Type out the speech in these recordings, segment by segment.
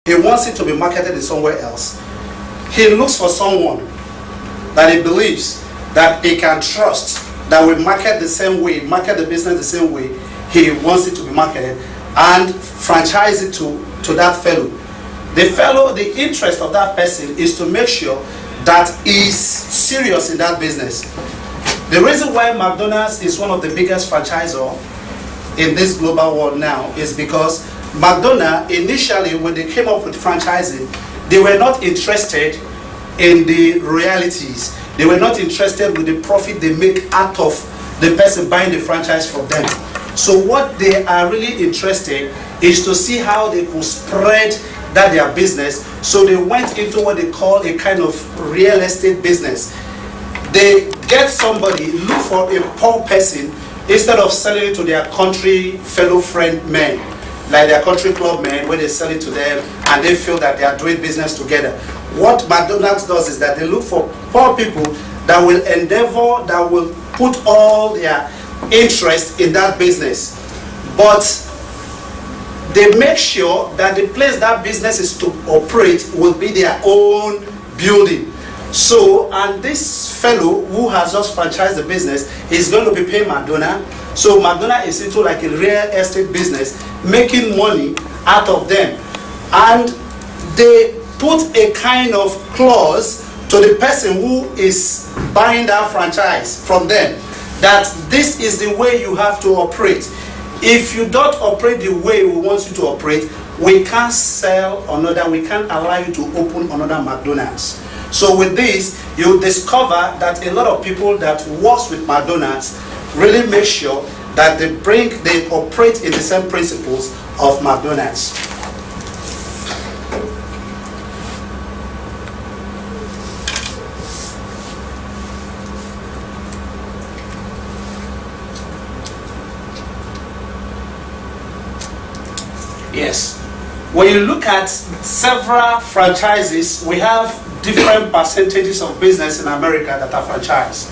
he wants it to be marketed in somewhere else. He looks for someone that he believes that he can trust, that will market the same way, market the business the same way he wants it to be marketed, and franchise it to that fellow. The interest of that person is to make sure that he's serious in that business. The reason why McDonald's is one of the biggest franchisor in this global world now is because McDonald's, initially when they came up with franchising, they were not interested in the realities. They were not interested with the profit they make out of the person buying the franchise from them. So what they are really interested is to see how they could spread that their business. So they went into what they call a kind of real estate business. They get somebody, look for a poor person, instead of selling it to their country fellow friend men, like their country club men, where they sell it to them and they feel that they are doing business together. What McDonald's does is that they look for poor people that will endeavor, that will put all their interest in that business. But they make sure that the place that business is to operate will be their own building. So, and this fellow who has just franchised the business is going to be paying McDonald's. So McDonald's is into like a real estate business, making money out of them. And they put a kind of clause to the person who is buying that franchise from them, that this is the way you have to operate. If you don't operate the way we want you to operate, we can't sell another, we can't allow you to open another McDonald's. So with this, you'll discover that a lot of people that works with McDonald's really make sure that they operate in the same principles of McDonald's. Yes. When you look at several franchises, we have different percentages of business in America that are franchised.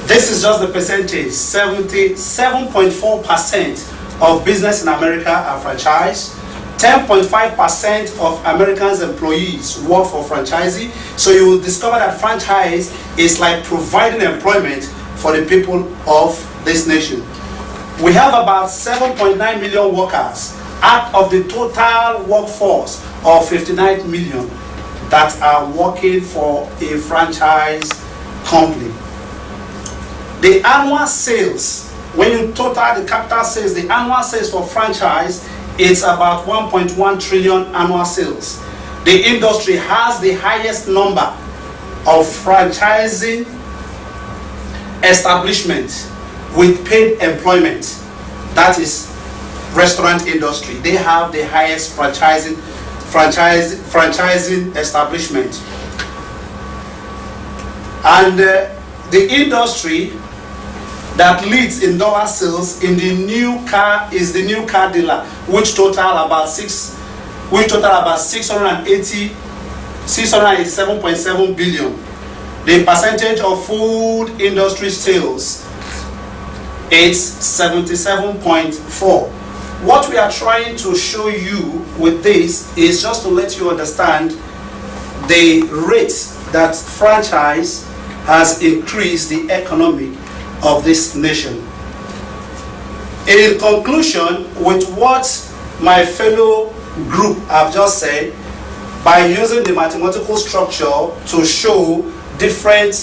This is just the percentage. 77.4% of business in America are franchised. 10.5% of Americans' employees work for franchisee. So you will discover that franchise is like providing employment for the people of this nation. We have about 7.9 million workers out of the total workforce of 59 million that are working for a franchise company. The annual sales, when you total the capital sales, the annual sales for franchise is about 1.1 trillion annual sales. The industry has the highest number of franchising establishments with paid employment. That is restaurant industry. They have the highest franchising establishment. And the industry that leads in dollar sales in the new car is the new car dealer, which total about 687.7 billion. The percentage of food industry sales is 77.4. What we are trying to show you with this is just to let you understand the rate that franchise has increased the economy of this nation. In conclusion, with what my fellow group have just said, by using the mathematical structure to show different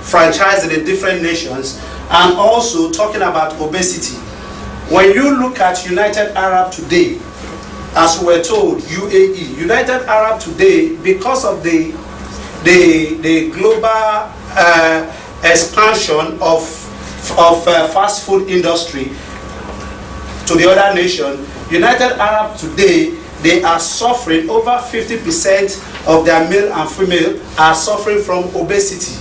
franchises in different nations, and also talking about obesity. When you look at United Arab today, as we were told, UAE, United Arab today, because of the global expansion of fast food industry to the other nation, United Arab today, they are suffering, over 50% of their male and female are suffering from obesity.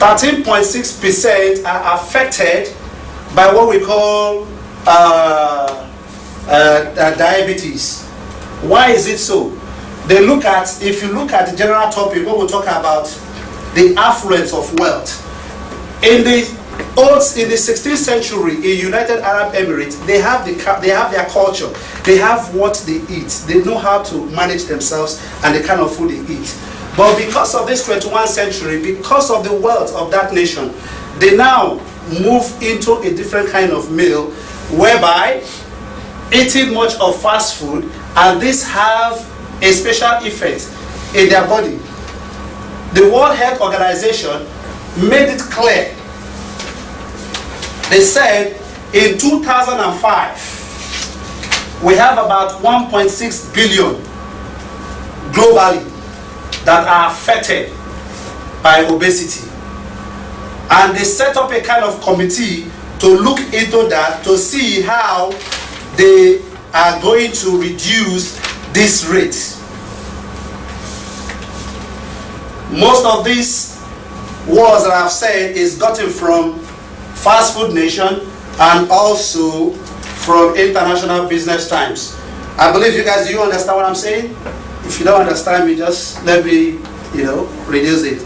13.6% are affected by what we call diabetes. Why is it so? They look at, if you look at the general topic, what we'll talk about, the affluence of wealth. In the Also, in the 16th century, in United Arab Emirates, they have their culture. They have what they eat. They know how to manage themselves and the kind of food they eat. But because of this 21st century, because of the wealth of that nation, they now move into a different kind of meal, whereby eating much of fast food, and this have a special effect in their body. The World Health Organization made it clear. They said in 2005, we have about 1.6 billion globally that are affected by obesity. And they set up a kind of committee to look into that, to see how they are going to reduce this rate. Most of these words that I've said is gotten from Fast Food Nation and also from International Business Times. I believe you guys, do you understand what I'm saying? If you don't understand me, just let me, reduce it.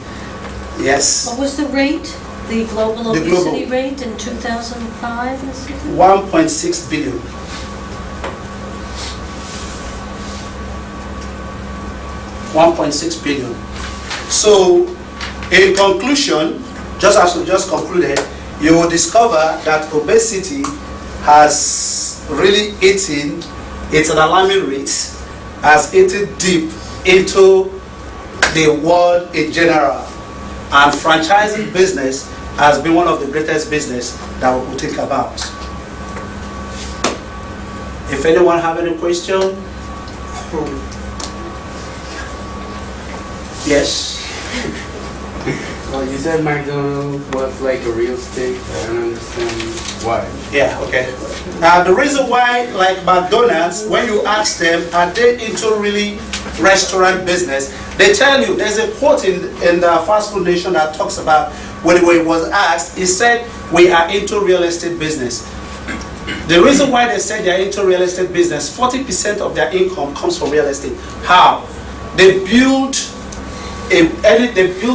Yes. What was the rate? The global The global. obesity rate in 2005? 1.6 billion. $1.6 billion. So, in conclusion, just as we just concluded, you will discover that obesity has really eaten, it's an alarming rate, has eaten deep into the world in general. And franchising business has been one of the greatest business that we will think about. If anyone have any question? Yes. Well, you said McDonald's was like a real estate. I don't understand why. Yeah, okay. Now the reason why, like McDonald's, when you ask them, are they into really restaurant business? They tell you, there's a quote in the Fast Food Nation that talks about, when it was asked, he said, we are into real estate business. The reason why they said they are into real estate business, 40% of their income comes from real estate. How? They build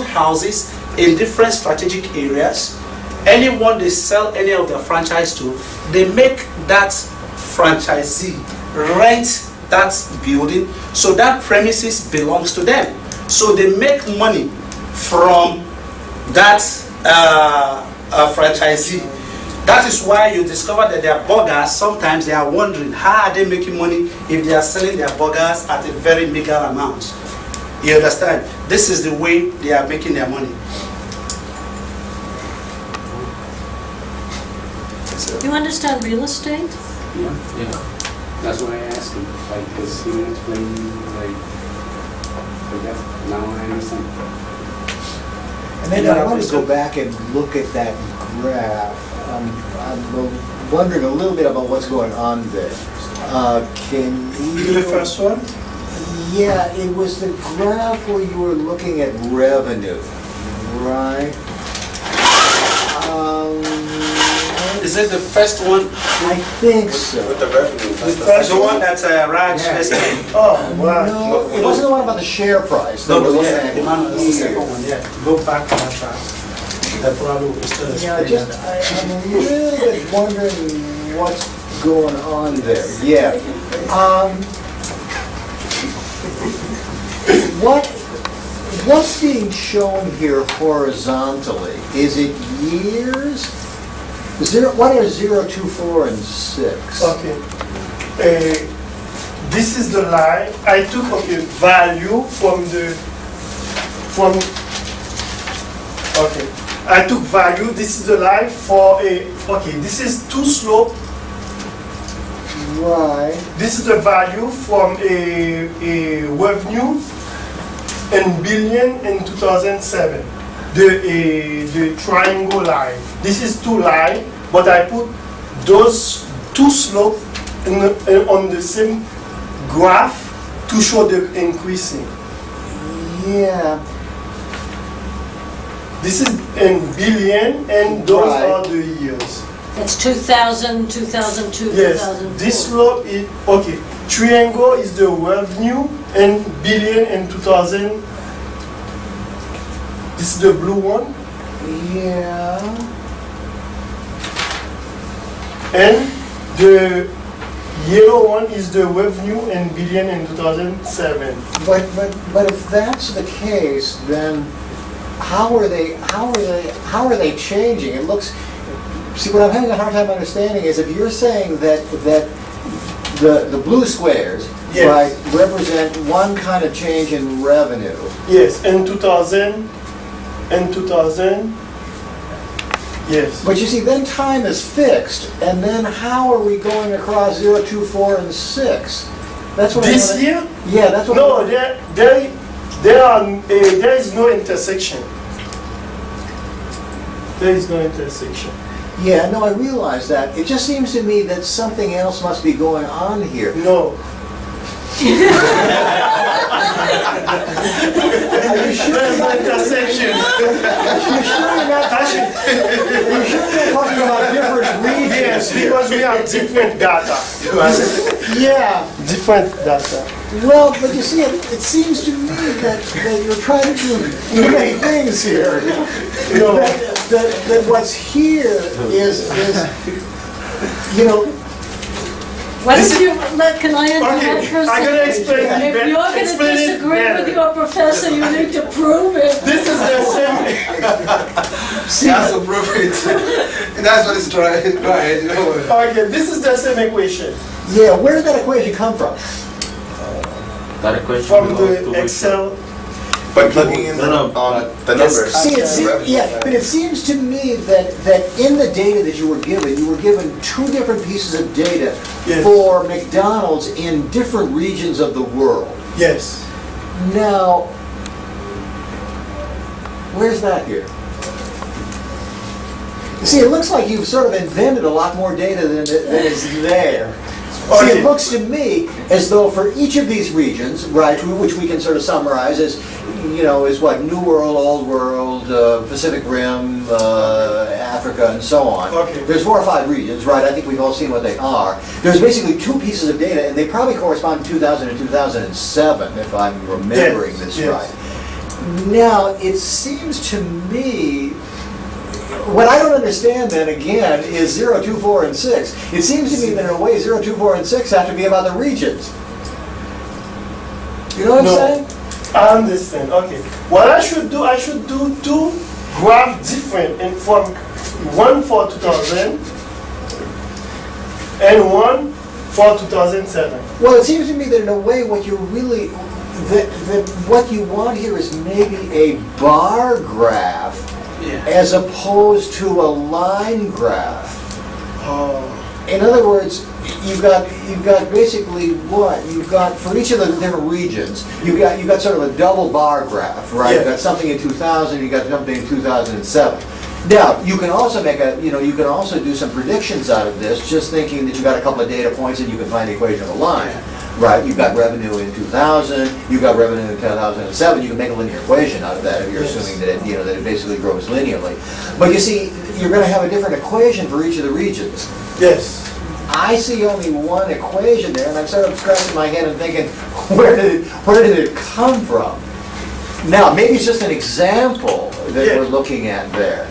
houses in different strategic areas. Anyone they sell any of their franchise to, they make that franchisee rent that building, so that premises belongs to them. So they make money from that franchisee. That is why you discover that their burgers, sometimes they are wondering, how are they making money if they are selling their burgers at a very meager amount? You understand? This is the way they are making their money. You understand real estate? Yeah. That's why I asked him. Like, because he didn't explain, like, now I understand. And then I want to go back and look at that graph. I'm wondering a little bit about what's going on there. Can you... The first one? Yeah, it was the graph where you were looking at revenue, right? Is it the first one? I think so. With the revenue. The one that Raj explained. Oh, wow. No, it wasn't the one about the share price. No, That was yeah, looking the man was the here. second one, yeah. Go back to that track. That probably will still Yeah, explain I'm a little bit wondering what's going on there. Yeah. What's being shown here horizontally? Is it years? What are 0, 2, 4, and 6? Okay. This is the line. I took value okay. I took value. This is the line for this is two slope. Right. This is the value from a revenue in billion in 2007. The triangle line. This is two line, but I put those two slope on the same graph to show the increasing. Yeah. This is in billion, and those Right. are the years. That's 2000, 2002, Yes, 2004. this slope is okay. Triangle is the revenue, and billion in 2000. This is the blue one. Yeah. And the yellow one is the revenue in billion in 2007. But if that's the case, then how are they changing? It looks, see, what I'm having a hard time understanding is if you're saying that the blue squares, Yes. right, represent one kind of change in revenue. Yes, in 2000, yes. But you see, then time is fixed, and then how are we going across 0, 2, 4, and 6? That's what This I wanna- year? Yeah, that's what. No, there is no intersection. There is no intersection. Yeah, no, I realize that. It just seems to me that something else must be going on here. No. Are you sure? There is no intersection. Are you sure you're not talking about different regions? Yes, because we have different data. Yeah, Different data. well, but you see, it seems to me that you're trying to do too many things here. No. That what's here is, you know, Why don't you, can I interrupt Okay, for a I'm second? gonna explain it If better. you're gonna Explain it disagree with better. your professor, you need to prove it. This is the same. That's the profit. That's what it's trying. Right. Okay, this is the same equation yeah, where did that equation come from? That equation from belongs to the which Excel. But plugging in No, no, the numbers. See, but it seems to me that in the data that you were given two different pieces of data Yes. for McDonald's in different regions of the world. Yes. Now, where's that here? You see, it looks like you've sort of invented a lot more data than is there. See, Okay. it looks to me as though for each of these regions, right, which we can sort of summarize as, you know, is what, New World, Old World, Pacific Rim, Africa, and so on. Okay. There's 4 or 5 regions, right? I think we've all seen what they are. There's basically 2 pieces of data, and they probably correspond to 2000 and 2007, if I'm remembering Yes, this yes. right. Now, it seems to me, what I don't understand then again is 0, 2, 4, and 6. It seems to me that in a way 0, 2, 4, and 6 have to be about the regions. You know what No. I'm saying? I understand. Okay. What I should do 2 graphs different, and from one for 2000 and one for 2007. Well, it seems to me that in a way what you really, that what you want here is maybe a bar graph as opposed to a line graph. In other words, you've got basically what? You've got, for each of the different regions, you've got sort of a double bar graph, right? You've got something in 2000, you've got something in 2007. Now, you can also you can also do some predictions out of this, just thinking that you've got a couple of data points and you can find the equation of a line, right? You've got revenue in 2000, you've got revenue in 2007, you can make a linear equation out of that if you're assuming that it, that it basically grows linearly. But you see, you're going to have a different equation for each of the regions. Yes. I see only one equation there, and I'm sort of scratching my head and thinking, where did it come from? Now, maybe it's just an example that Yeah. we're looking at there.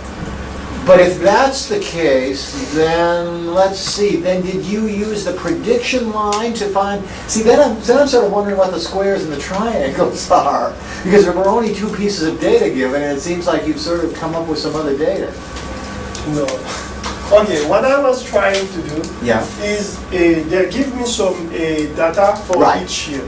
But if that's the case, then let's see, then did you use the prediction line to find, see, then I'm sort of wondering what the squares and the triangles are, because there were only 2 pieces of data given, and it seems like you've sort of come up with some other data. No. Okay, what I was trying to do Yeah. is they give me some data for Right. each year.